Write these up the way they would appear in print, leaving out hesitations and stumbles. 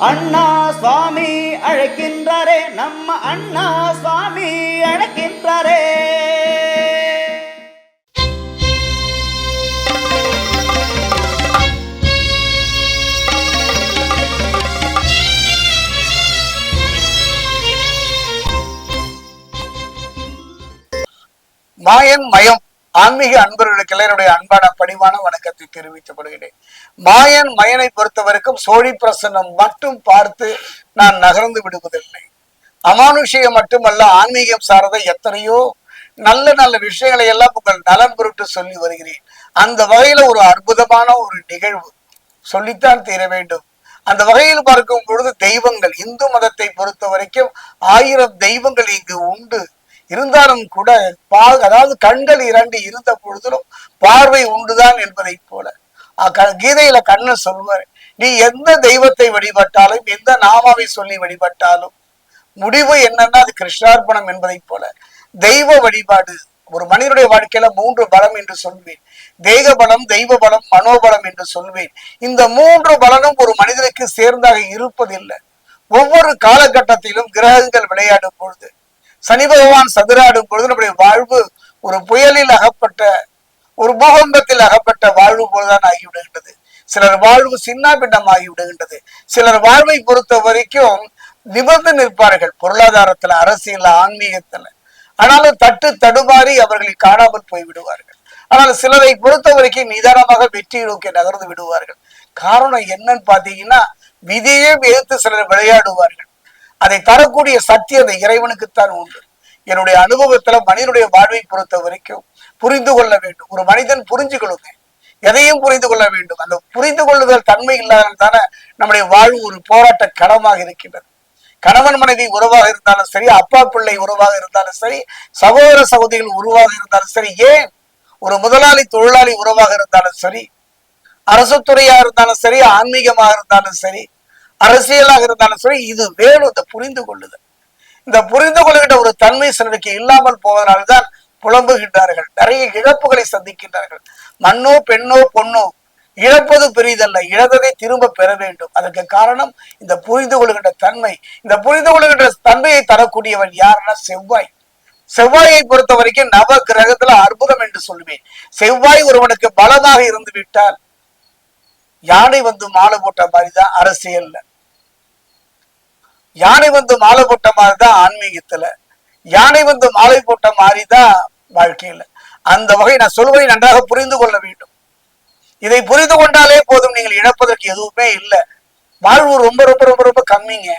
அண்ணா சுவாமி அழைக்கின்றாரே, நம்ம அண்ணா சுவாமி அழைக்கின்றாரே. மாயன் மயம் ஆன்மீக அன்பர்களுக்கு என்னுடைய அன்பான பணிவான வணக்கத்தை தெரிவிக்கப்படுகிறேன். மாயன் மயனை பொறுத்தவரைக்கும் சோழி பிரசன்னம் மட்டும் பார்த்து நான் நகர்ந்து விடுவதில்லை. அமானுஷியம் மட்டுமல்ல, ஆன்மீகம் சார்ந்த எத்தனையோ நல்ல நல்ல விஷயங்களை எல்லாம் உங்கள் நலன் பொருட்டு சொல்லி வருகிறேன். அந்த வகையில ஒரு அற்புதமான ஒரு நிகழ்வு சொல்லித்தான் தீர வேண்டும். அந்த வகையில் பார்க்கும் பொழுது தெய்வங்கள், இந்து மதத்தை பொறுத்த வரைக்கும் 1000 தெய்வங்கள் இங்கு உண்டு. இருந்தாலும் கூட அதாவது கண்கள் 2 இருந்த பொழுதிலும் பார்வை உண்டுதான் என்பதை போல கீதையில கண்ணன் சொல்வார், நீ எந்த தெய்வத்தை வழிபட்டாலும் எந்த நாமாவை சொல்லி வழிபட்டாலும் முடிவு என்னன்னா அது கிருஷ்ணார்ப்பணம் என்பதை போல தெய்வ வழிபாடு ஒரு மனிதனுடைய வாழ்க்கையில 3 பலம் என்று சொல்வேன். தேக பலம், தெய்வ பலம், மனோபலம் என்று சொல்வேன். இந்த 3 பலனும் ஒரு மனிதனுக்கு சேர்ந்தாக இருப்பதில்லை. ஒவ்வொரு காலகட்டத்திலும் கிரகங்கள் விளையாடும் பொழுது, சனி பகவான் சதுராடும் பொழுது நம்முடைய வாழ்வு ஒரு புயலில் அகப்பட்ட, ஒரு பூகம்பத்தில் அகப்பட்ட வாழ்வு போலதான் ஆகிவிடுகின்றது. சிலர் வாழ்வு சின்ன பின்னம் ஆகிவிடுகின்றது. சிலர் வாழ்வை பொறுத்த வரைக்கும் நிபர்ந்து நிற்பார்கள், பொருளாதாரத்துல, அரசியல், ஆன்மீகத்துல. ஆனாலும் தட்டு தடுமாறி அவர்களை காணாமல் போய் விடுவார்கள். ஆனால் சிலரை பொறுத்த வரைக்கும் நிதானமாக வெற்றி நோக்கி நகர்ந்து விடுவார்கள். காரணம் என்னன்னு பாத்தீங்கன்னா, விதியே எதிர்த்து சிலர் விளையாடுவார்கள். அதை தரக்கூடிய சக்தி அந்த இறைவனுக்குத்தான் உண்டு. என்னுடைய அனுபவத்துல மனிதனுடைய வாழ்வை பொறுத்த வரைக்கும் புரிந்து கொள்ள வேண்டும். ஒரு மனிதன் புரிஞ்சுக்கொள்ளுங்க, எதையும் புரிந்து கொள்ள வேண்டும். அந்த புரிந்து கொள்ளுதல் தன்மை இல்லாததான நம்முடைய வாழ்வு ஒரு போராட்ட களமாக இருக்கின்றது. கணவன் மனைவி உறவாக இருந்தாலும் சரி, அப்பா பிள்ளை உறவாக இருந்தாலும் சரி, சகோதர சகோதரிகள் உறவாக இருந்தாலும் சரி, ஏன் ஒரு முதலாளி தொழிலாளி உறவாக இருந்தாலும் சரி, அரசு துறையா இருந்தாலும் சரி, ஆன்மீகமாக இருந்தாலும் சரி, அரசியலாக இருந்தாலும் சரி, இது வேணும். இந்த புரிந்து கொள்ளுதல், இந்த புரிந்து கொள்ளுகின்ற ஒரு தன்மை சிலருக்கு இல்லாமல் போவதனால்தான் புலம்புகின்றார்கள், நிறைய இழப்புகளை சந்திக்கின்றார்கள். மண்ணோ பெண்ணோ பொண்ணோ இழப்பது பெரிதல்ல, இழந்ததை திரும்ப பெற வேண்டும். அதற்கு காரணம் இந்த புரிந்து கொள்ளுகின்ற தன்மை. இந்த புரிந்து கொள்ளுகின்ற தன்மையை தரக்கூடியவன் யாருன்னா செவ்வாய். செவ்வாயை பொறுத்த வரைக்கும் நவ கிரகத்துல அற்புதம் என்று சொல்லுவேன். செவ்வாய் ஒருவனுக்கு பலமாக இருந்து விட்டால் யானை வந்து மாலை போட்ட மாதிரிதான் அரசியல்ல, யானை வந்து மாலை போட்ட மாதிரிதான் ஆன்மீகத்துல, யானை வந்து மாலை போட்ட மாதிரிதான் வாழ்க்கையில. அந்த வகை நான் சொல்வதை நன்றாக புரிந்து கொள்ள வேண்டும். இதை புரிந்து கொண்டாலே போதும், நீங்கள் இழப்பதற்கு எதுவுமே இல்லை. வாழ்வு ரொம்ப ரொம்ப ரொம்ப ரொம்ப கம்மிங்க.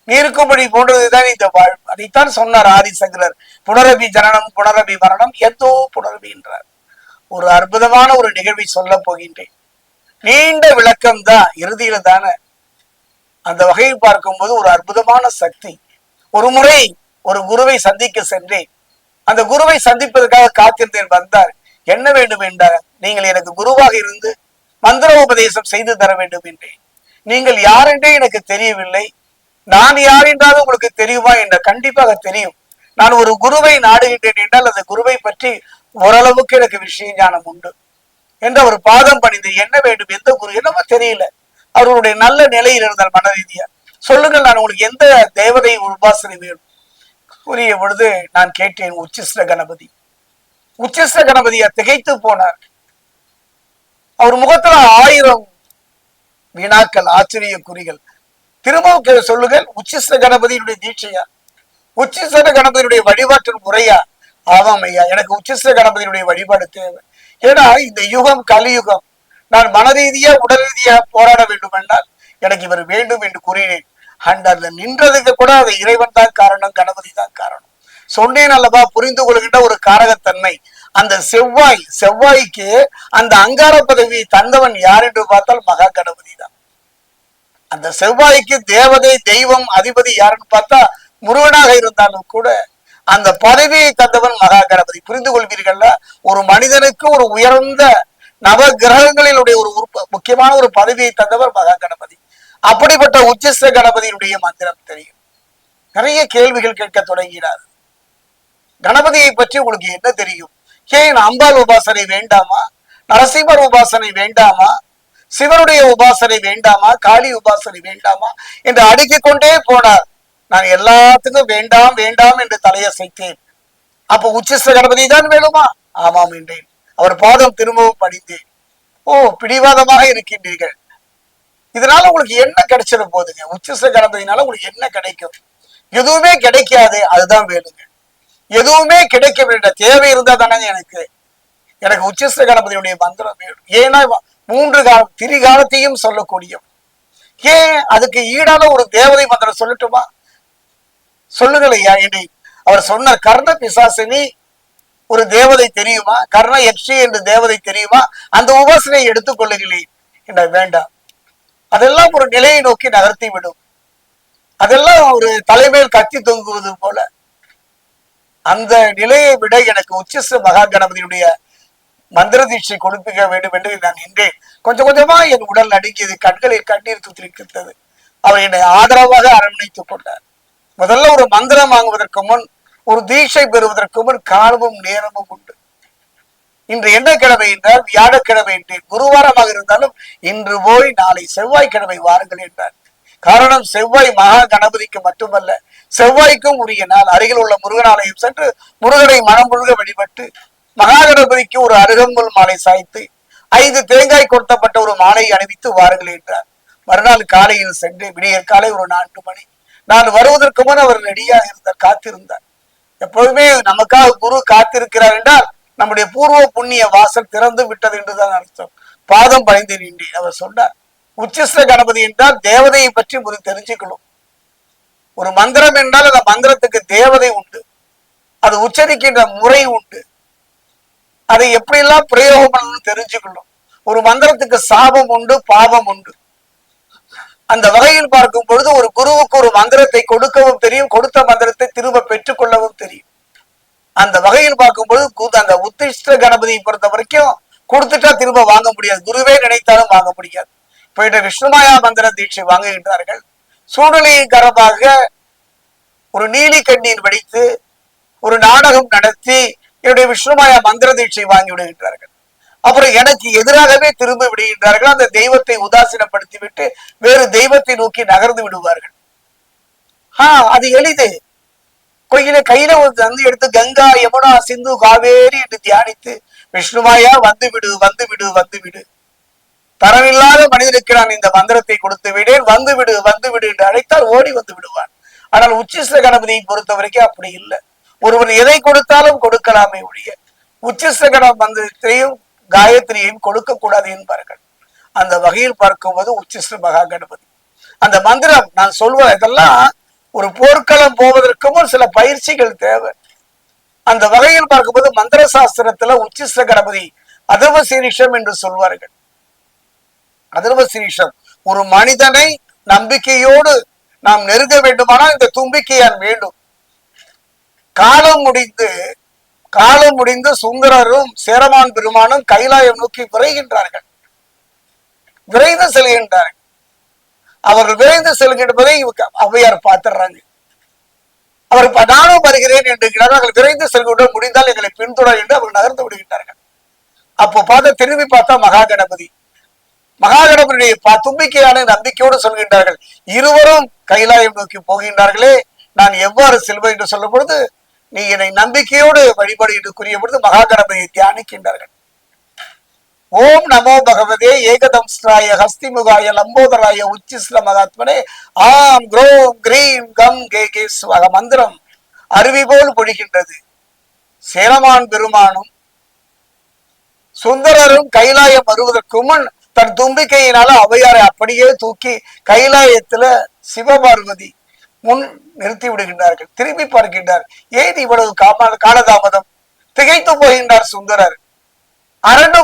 நீருக்கும்படி போன்றதுதான் இந்த வாழ்வு. அதைத்தான் சொன்னார் ஆதிசங்கரர், புனரபி ஜனனம் புனரபி மரணம் எதோ புனரபி என்றார். ஒரு அற்புதமான ஒரு நிகழ்வை சொல்ல போகின்றேன். நீண்ட விளக்கம் தான், இறுதியில தானே. அந்த வகையை பார்க்கும்போது ஒரு அற்புதமான சக்தி. ஒரு முறை ஒரு குருவை சந்திக்க சென்றேன். அந்த குருவை சந்திப்பதற்காக காத்திருந்தேன். வந்தார். என்ன வேண்டும் என்றார். நீங்கள் எனக்கு குருவாக இருந்து மந்திர உபதேசம் செய்து தர வேண்டும் என்றேன். நீங்கள் யார் என்றே எனக்கு தெரியவில்லை. நான் யார் என்றாலும் உங்களுக்கு தெரியுமா என்ற. கண்டிப்பாக தெரியும். நான் ஒரு குருவை நாடுகின்றேன் என்றால் அந்த குருவை பற்றி ஓரளவுக்கு எனக்கு விஷய ஞானம் உண்டு என்ற ஒரு பாதம் பணிந்து, என்ன வேண்டும், எந்த குரு என்னமோ தெரியல, அவர்களுடைய நல்ல நிலையில் இருந்தால் மன ரீதியா சொல்லுங்கள், நான் உங்களுக்கு எந்த தேவதை உபாசனை வேணும் கூறிய பொழுது நான் கேட்டேன், உச்சிஷ்ட கணபதி. உச்சிஷ்ட கணபதியா திகைத்து போனார். அவர் முகத்துல 1000 வினாக்கள், ஆச்சரிய குறிகள். திரும்ப சொல்லுங்கள், உச்சிஷ்ட கணபதியினுடைய தீட்சையா, உச்சிஷ்ட கணபதியுடைய வழிபாட்டு முறையா? ஆமாம் ஐயா, எனக்கு உச்சிஷ்ட கணபதியுடைய வழிபாடு தேவை. ஏன்னா இந்த யுகம் கலியுகம். நான் மன ரீதியா உடல் ரீதியா போராட வேண்டும் என்றால் எனக்கு இவர் வேண்டும் என்று கூறினேன். அண்ட் அதுல நின்றதுக்கு கூட அது இறைவன் தான் காரணம், கணபதி தான் காரணம். சொன்னேன் அல்லவா, புரிந்து கொள்கின்ற ஒரு காரகத்தன்மை. அந்த செவ்வாய்க்கு அந்த அங்கார பதவி தந்தவன் யார் என்று பார்த்தால் மகா கணபதி தான். அந்த செவ்வாய்க்கு தேவதை, தெய்வம், அதிபதி யாருன்னு பார்த்தா முருகனாக இருந்தாலும் கூட அந்த பதவியை தந்தவன் மகா கணபதி. புரிந்து கொள்வீர்கள்ல, ஒரு மனிதனுக்கு ஒரு உயர்ந்த நவ கிரகங்களினுடைய ஒரு முக்கியமான ஒரு பதவியை தந்தவர் மகா கணபதி. அப்படிப்பட்ட உச்சிஷ்ட கணபதியினுடைய மந்திரம் தெரியும். நிறைய கேள்விகள் கேட்க தொடங்கினார். கணபதியை பற்றி உங்களுக்கு என்ன தெரியும்? ஏன் அம்பாள் உபாசனை வேண்டாமா? நரசிம்மர் உபாசனை வேண்டாமா? சிவனுடைய உபாசனை வேண்டாமா, காளி உபாசனை வேண்டாமா என்று அடுக்கிக் கொண்டே போனார். நான் எல்லாத்துக்கும் வேண்டாம் வேண்டாம் என்று தலையசைத்தேன். அப்ப உச்சிஷ்ட கணபதி தான் வேணுமா? ஆமாம் என்றேன். அவர் பாதம் திரும்பவும் படித்தேன். ஓ, பிடிவாதமாக இருக்கின்றீர்கள், இதனால உங்களுக்கு என்ன கிடைச்சிட போகுதுங்க? உச்சிஷ்ட கணபதினால உங்களுக்கு என்ன கிடைக்கும்? எதுவுமே கிடைக்காது, அதுதான் வேணுங்க. எதுவுமே கிடைக்க வேண்டிய தேவை இருந்தா தானே எனக்கு உச்சிஷ்ட கணபதியுடைய மந்திரம் வேணும். ஏன்னா 3 காலம் திரிகாலத்தையும் சொல்லக்கூடியவர். ஏன் அதுக்கு ஈடான ஒரு தேவதை மந்திரம் சொல்லட்டுமா? சொல்லுங்களையா என்னை. அவர் சொன்னார், கர்ண பிசாசினி ஒரு தேவதை தெரியுமா? கர்ண யக்ஷி என்று தேவதை தெரியுமா? அந்த உபாசனையை எடுத்துக் கொள்ளுங்களேன் என்ற. வேண்டாம், அதெல்லாம் ஒரு நிலையை நோக்கி நகர்த்தி விடும். அதெல்லாம் ஒரு தலைமையில் கத்தி தொங்குவது போல. அந்த நிலையை விட எனக்கு உச்சிஷ்ட மகா கணபதியுடைய மந்திர தீட்சை கொடுப்பிக்க வேண்டும் என்று நான் நின்றேன். கொஞ்சம் கொஞ்சமா என் உடல் நடுங்கியது, கண்களில் கண்ணீர் துளிர்த்தது. அவர் என்னை ஆதரவாக அரவணைத்துக் கொண்டார். முதல்ல ஒரு மந்திரம் வாங்குவதற்கு முன், ஒரு தீட்சை பெறுவதற்கு முன் காலமும் நேரமும் உண்டு. இன்று என்ன கிழமை என்றால் வியாழக்கிழமை என்றேன். குருவாரமாக இருந்தாலும் இன்று போய் நாளை செவ்வாய்க்கிழமை வாருங்கள் என்றார். காரணம், செவ்வாய் மகா கணபதிக்கு மட்டுமல்ல, செவ்வாய்க்கும் உரிய நாள். அருகில் உள்ள முருகன் ஆலயம் சென்று முருகனை மனம் முழுக வழிபட்டு மகா கணபதிக்கு ஒரு அருகம்புல் மாலை சாய்த்து 5 தேங்காய் கொட்டப்பட்ட ஒரு மாலை அணிவித்து வாருங்கள் என்றார். மறுநாள் காலையில் சென்று விடியற் காலை ஒரு 4 மணி நான் வருவதற்கு முன் அவர் ரெடியாக இருந்தார், காத்திருந்தார். எப்போதுமே நமக்காக குரு காத்திருக்கிறார் என்றால் நம்முடைய பூர்வ புண்ணிய வாசல் திறந்து விட்டது என்றுதான் அர்த்தம். பாதம் பணிந்து நின்றேன். அவர் சொன்னார், உச்சிஷ்ட கணபதி என்றால் தேவதையை பற்றி முதல் தெரிஞ்சுக்கணும். ஒரு மந்திரம் என்றால் அந்த மந்திரத்துக்கு தேவதை உண்டு, அது உச்சரிக்கின்ற முறை உண்டு, அதை எப்படியெல்லாம் பிரயோகம் பண்ணணும்னு தெரிஞ்சுக்கணும். ஒரு மந்திரத்துக்கு சாபம் உண்டு, பாவம் உண்டு. அந்த வகையில் பார்க்கும் பொழுது ஒரு குருவுக்கு ஒரு மந்திரத்தை கொடுக்கவும் தெரியும், கொடுத்த மந்திரத்தை திரும்ப பெற்றுக் கொள்ளவும் தெரியும். அந்த வகையில் பார்க்கும் பொழுது அந்த உத்திஷ்ட கணபதியை பொறுத்த வரைக்கும் கொடுத்துட்டா திரும்ப வாங்க முடியாது, குருவே நினைத்தாலும் வாங்க முடியாது. போயிட்டு விஷ்ணுமாயா மந்திர தீட்சை வாங்குகின்றார்கள். சூழ்நிலையின் காரணமாக ஒரு நீலி கண்ணீர் வடித்து ஒரு நாடகம் நடத்தி என்னுடைய விஷ்ணுமாயா மந்திர தீட்சை வாங்கி விடுகின்றார்கள். அப்புறம் எனக்கு எதிராகவே திரும்ப விடுகின்றார்கள். அந்த தெய்வத்தை உதாசீனப்படுத்தி விட்டு வேறு தெய்வத்தை நோக்கி நகர்ந்து விடுவார்கள். அது எளிது. கையில ஒரு தந்து எடுத்து கங்கா யமுனா சிந்து காவேரி என்று தியானித்து விஷ்ணுமாயா வந்து விடு வந்து விடு வந்து விடு, தரமில்லாத மனிதனுக்கு நான் இந்த மந்திரத்தை கொடுத்து விடேன், வந்து விடு வந்து விடு என்று அழைத்தால் ஓடி வந்து விடுவான். ஆனால் உச்சிஷ்ட கணபதியை பொறுத்த வரைக்கும் அப்படி இல்லை. ஒருவன் எதை கொடுத்தாலும் கொடுக்கலாமே ஒழிய உச்சிஷ்ட கணபதி மந்திரத்தையும் காயத்ரியையும் கொடுக்க கூடாது என்பார்கள். அந்த வகையில் பார்க்கும்போது உச்சிஷ்ட மகா கணபதி அந்த மந்திரம் நான் சொல்வது இதெல்லாம் ஒரு போர்க்களம் போவதற்கு முன் சில பயிற்சிகள் தேவை. அந்த வகையில் பார்க்கும்போது மந்திர சாஸ்திரத்துல உச்சிஷ்ட கணபதி அதர்வ சீரிஷம் என்று சொல்வார்கள். அதர்வ சீரிஷம் ஒரு மனிதனை நம்பிக்கையோடு நாம் நெருங்க வேண்டுமானால் இந்த தும்பிக்கையான் வேண்டும். காலம் முடிந்து சுந்தரரும் சேரமான் பெருமானும் கைலாயம் நோக்கி விரைகின்றார்கள், விரைந்து செல்கின்றார்கள். அவர்கள் விரைந்து செல்கின்றதை ஔவையார் பார்த்துடுறாங்க. அவர் நானும் வருகிறேன் என்று அவர்கள் விரைந்து செல்கின்ற முடிந்தால் எங்களை பின்தொடர் என்று அவர்கள் நகர்ந்து விடுகின்றார்கள். அப்போ பார்த்த திரும்பி பார்த்தா மகா கணபதியுடைய தும்பிக்கையான நம்பிக்கையோடு சொல்கின்றார்கள். இருவரும் கைலாயம் நோக்கி போகின்றார்களே, நான் எவ்வாறு செல்வேன் என்று சொல்லும் பொழுது நீ என்னை நம்பிக்கையோடு வழிபாடு என்று கூறிய பொழுது மகா கணபதியை தியானிக்கின்றார்கள். ஓம் நமோ பகவதே ஏகதம்ஸ்ராய ஹஸ்திமுகாய லம்போதராய உச்சிஷ்ட மகாத்மனே ஆம் க்ரோம் கிரீம் கம் கே கே ஸ்வக மந்திரம் அருவி போல் பொழிகின்றது. சேரமான் பெருமானும் சுந்தரரும் கைலாயம் வருவதற்கு முன் தன் தும்பிக்கையினால ஔவையாரை அப்படியே தூக்கி கைலாயத்துல சிவபார்வதி முன் நிறுத்தி விடுகின்றார்கள். திரும்பி பார்க்கின்றார். ஏன் இவ்வளவு காலதாமதம்? திகைத்து போகின்றார் சுந்தரர். அரண்டு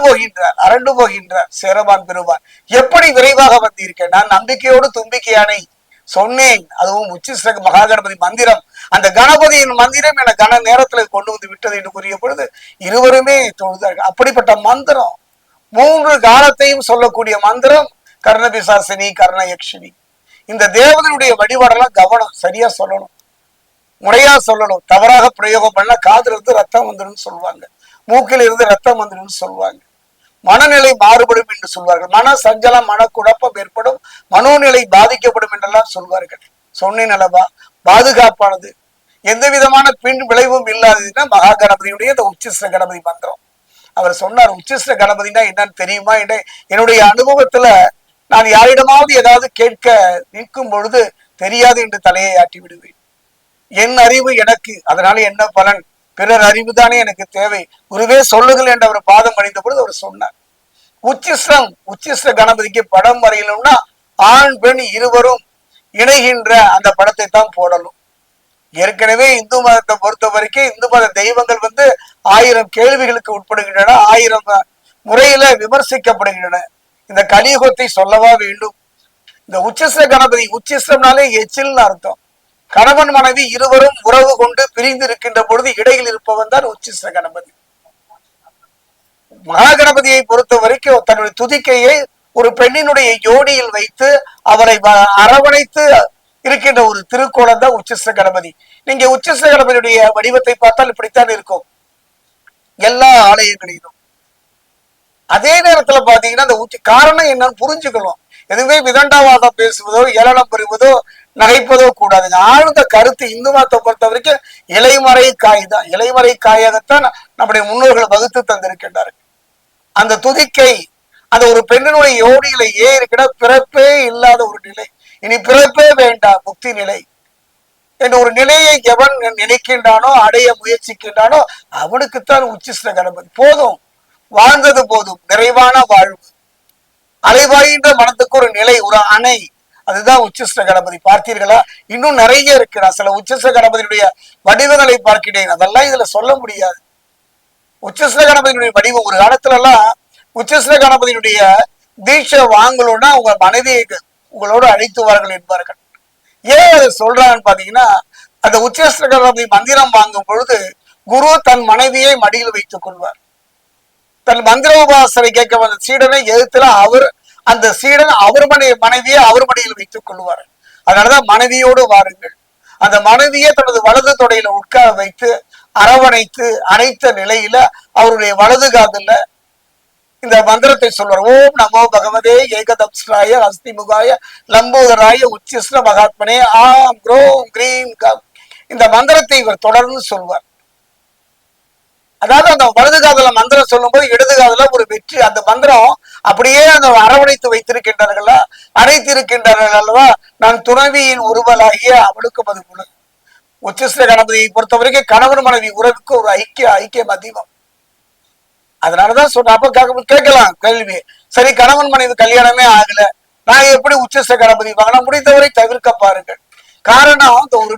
போகின்றார் சேரமான் பெருமான். எப்படி விரைவாக வந்தீர்கள்? நான் நம்பிக்கையோடு தும்பிக்கையானை சொன்னேன், அதுவும் உச்சிஷ்ட மகா கணபதி மந்திரம், அந்த கணபதியின் மந்திரம் என கன நேரத்தில் கொண்டு வந்து விட்டது என்று கூறிய பொழுது இருவருமே தொழுதார்கள். அப்படிப்பட்ட மந்திரம் 3 காலத்தையும் சொல்லக்கூடிய மந்திரம் கர்ணபிசாசினி கர்ண யக்ஷினி. இந்த தேவதனுடைய வழிபாடெல்லாம் கவனம், சரியா சொல்லணும், முறையா சொல்லணும். தவறாக பிரயோகம் பண்ண காதுல இருந்து ரத்தம் வந்துடும் சொல்லுவாங்க, மூக்கில் இருந்து ரத்தம் வந்துடும் சொல்லுவாங்க. மனநிலை மாறுபடும் என்று சொல்வார்கள். மன சஞ்சலம், மனக்குழப்பம் ஏற்படும், மனோநிலை பாதிக்கப்படும் என்றெல்லாம் சொல்வார்கள். சொன்னேன் அல்லவா, பாதுகாப்பானது, எந்த விதமான பின் விளைவும் இல்லாததுன்னா மகா கணபதியுடைய இந்த உச்சிஷ்ட கணபதி மந்திரம். அவர் சொன்னார், உச்சிஷ்ட கணபதினா என்னன்னு தெரியுமா? என்னுடைய அனுபவத்துல நான் யாரிடமாவது ஏதாவது கேட்க நிற்கும் பொழுது தெரியாது என்று தலையை ஆட்டி விடுவேன். என் அறிவு எனக்கு, அதனால என்ன பலன்? பிறர் அறிவு தானே எனக்கு தேவை, குருவே சொல்லுங்கள் என்று அவர் பாதம் அணிந்த பொழுது அவர் சொன்னார், உச்சிஷ்ட கணபதிக்கு படம் வரையணும்னா ஆண் பெண் இருவரும் இணைகின்ற அந்த படத்தை தான் போடணும். ஏற்கனவே இந்து மதத்தை பொறுத்த வரைக்கும் இந்து மத தெய்வங்கள் 1000 கேள்விகளுக்கு உட்படுகின்றன, 1000 முறையில விமர்சிக்கப்படுகின்றன. இந்த கலியுகத்தை சொல்லவா வேண்டும்? இந்த உச்சிஷ்ட கணபதி, உச்சிஷ்டம்னாலே எச்சில்னு அர்த்தம். கணவன் மனைவி இருவரும் உறவு கொண்டு பிரிந்து இருக்கின்ற பொழுது இடையில் இருப்பவன் தான் உச்சிஷ்ட கணபதி. மகா கணபதியை பொறுத்த வரைக்கும் தன்னுடைய துதிக்கையை ஒரு பெண்ணினுடைய யோனியில் வைத்து அவரை அரவணைத்து இருக்கின்ற ஒரு திருக்கோலம் தான் உச்சிஷ்ட கணபதி. நீங்க உச்சிஷ்ட கணபதியுடைய வடிவத்தை பார்த்தால் இப்படித்தான் இருக்கும் எல்லா ஆலயங்களிலும். அதே நேரத்துல பாத்தீங்கன்னா அந்த காரணம் என்னன்னு புரிஞ்சுக்கணும். எதுவுமே விதண்டாவாதம் பேசுவதோ ஏளனம் பெறுவதோ நகைப்பதோ கூடாது. ஆழ்ந்த கருத்து இந்து மதத்தை பொறுத்த வரைக்கும் இலைமறை காய் தான். இலைமறை காயாகத்தான் நம்முடைய முன்னோர்கள் வகுத்து தந்திருக்கின்றார்கள். அந்த துதிக்கை அந்த ஒரு பெண்ணினுடைய யோனியில இருக்கிற பிறப்பே இல்லாத ஒரு நிலை, இனி பிறப்பே வேண்டாம், முக்தி நிலை என்ற ஒரு நிலையை எவன் நினைக்கின்றானோ, அடைய முயற்சிக்கின்றானோ அவனுக்குத்தான் உச்சிஷ்ட கணபதி. போதும், வாழ்ந்தது போதும், நிறைவான வாழ்வு, அலைவாயின்ற மனத்துக்கு ஒரு நிலை, ஒரு அணை, அதுதான் உச்சிஷ்ட கணபதி. பார்த்தீர்களா? இன்னும் நிறைய இருக்கிறா. சில உச்சிஷ்ட கணபதியுடைய வடிவங்களை பார்க்கிறேன், அதெல்லாம் இதுல சொல்ல முடியாது. உச்சிஷ்ட கணபதியினுடைய வடிவம் ஒரு காலத்துல எல்லாம் உச்சிஷ்ட கணபதியினுடைய தீட்சை வாங்கணும்னா உங்க மனைவியை உங்களோடு அழைத்து வார்கள் என்பார்கள். ஏன் அதை சொல்றாங்கன்னு பாத்தீங்கன்னா, அந்த உச்சிஷ்ட கணபதி மந்திரம் வாங்கும் பொழுது குரு தன் மனைவியை மடியில் வைத்துக் கொள்வார். தன் மந்திர உபாசனை கேட்க வந்த சீடனை எதிர்த்துல அந்த சீடன் அவர் மனைவியை அவர் மடியில் வைத்துக் கொள்வார். அதனாலதான் மனைவியோடு வாருங்கள். அந்த மனைவியை தனது வலது தொடையில உட்கார வைத்து அரவணைத்து அனைத்த நிலையில அவருடைய வலது காதுல இந்த மந்திரத்தை சொல்வார். ஓம் நமோ பகவதே ஏகதம்ஸ்ராய அஸ்திமுகாய லம்போதராய உச்சிஷ்ட மகாத்மனே ஆம் க்ரோம் கிரீம் கம். இந்த மந்திரத்தை இவர் தொடர்ந்து சொல்வார். அதாவது அந்த வலது காதல மந்திரம் சொல்லும் போது இடது காதல ஒரு வெற்றி. அந்த மந்திரம் அப்படியே அந்த அரவணைத்து வைத்திருக்கின்றார்களா, அழைத்திருக்கின்றார்கள் அல்லவா. நான் துணைவியின் உருவலாகிய அவளுக்கும் அது போல. உச்சிஷ்ட கணபதியை பொறுத்த வரைக்கும் கணவன் மனைவி உறவுக்கு ஒரு ஐக்கியம் அதிகம். அதனாலதான் சொன்ன. அப்ப கேட்கலாம் கேள்வி, சரி கணவன் மனைவி கல்யாணமே ஆகல, நான் எப்படி உச்சிஷ்ட கணபதி வாங்கலாம்? முடிந்தவரை தவிர்க்க பாருங்கள். காரணம் அந்த ஒரு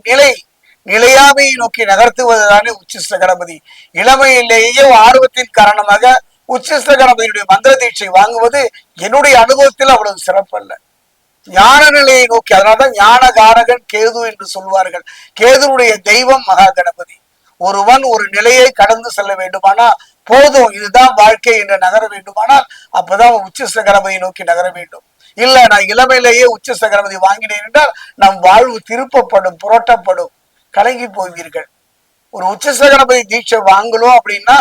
நிலையாமையை நோக்கி நகர்த்துவதுதானே உச்சிஷ்ட கணபதி. இளமையிலேயே ஆர்வத்தின் காரணமாக உச்சிஷ்ட கணபதியுடைய மந்திர தீட்சை வாங்குவது என்னுடைய அனுபவத்தில் அவ்வளவு சிறப்பல்ல. ஞான நிலையை நோக்கி, அதனால்தான் ஞானகாரகன் கேது என்று சொல்வார்கள். கேதுனுடைய தெய்வம் மகா கணபதி. ஒருவன் ஒரு நிலையை கடந்து செல்ல வேண்டுமானா, போதும் இதுதான் வாழ்க்கை என்று நகர வேண்டுமானால் அப்பதான் உச்சிஷ்ட கணபதியை நோக்கி நகர வேண்டும். இல்ல நான் இளமையிலேயே உச்சிஷ்ட கணபதி வாங்கினேன் என்றால் நம் வாழ்வு திருப்பப்படும், புரட்டப்படும், கலங்கி போவீர்கள். ஒரு உச்சிஷ்ட கணபதி தீட்சை வாங்கணும் அப்படின்னா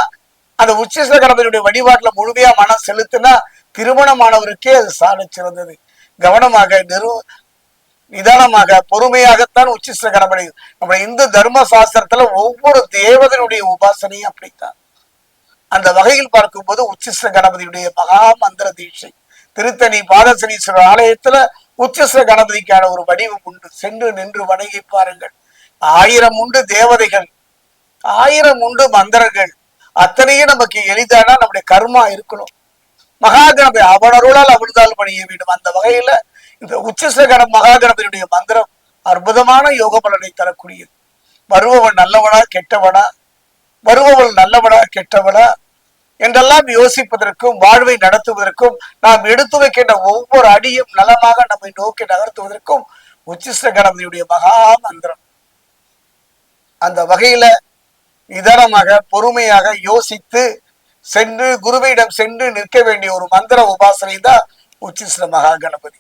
அந்த உச்சிஷ்ட கணபதியுடைய வழிபாட்டுல முழுமையா மனம் செலுத்தினா திருமணமானவருக்கே அது சால சிறந்தது. கவனமாக நிதானமாக பொறுமையாகத்தான் உச்சிஷ்ட கணபதி. நம்ம இந்து தர்ம சாஸ்திரத்துல ஒவ்வொரு தேவதனுடைய உபாசனையும் அப்படித்தான். அந்த வகையில் பார்க்கும்போது உச்சிஷ்ட கணபதியுடைய மகா மந்திர தீட்சை திருத்தணி பாதசனீஸ்வரர் ஆலயத்துல உச்சிஷ்ட கணபதிக்கான ஒரு வடிவம் உண்டு. சென்று நின்று வணங்கி பாருங்கள். 1000 உண்டு தேவதைகள், 1000 உண்டு மந்திரங்கள், அத்தனையும் நமக்கு எளிதானா நம்முடைய கர்மா இருக்கணும். மகா கணபதி அவனருளால் அவிழ்ந்தால் பணிய வேண்டும். அந்த வகையில இந்த உச்சிஷ்ட மகா கணபதியுடைய மந்திரம் அற்புதமான யோக பலனை தரக்கூடியது. வருபவன் நல்லவனா கெட்டவனா, வருபவள் நல்லவனா கெட்டவனா என்றெல்லாம் யோசிப்பதற்கும் வாழ்வை நடத்துவதற்கும் நாம் எடுத்து வைக்கின்ற ஒவ்வொரு அடியும் நலமாக நம்மை நோக்கி நகர்த்துவதற்கும் உச்சிஷ்ட கணபதியுடைய மகா மந்திரம். அந்த வகையில நிதானமாக பொறுமையாக யோசித்து சென்று குருவிடம் சென்று நிற்க வேண்டிய ஒரு மந்திர உபாசனை தான் உச்சிஷ்ட மகா கணபதி.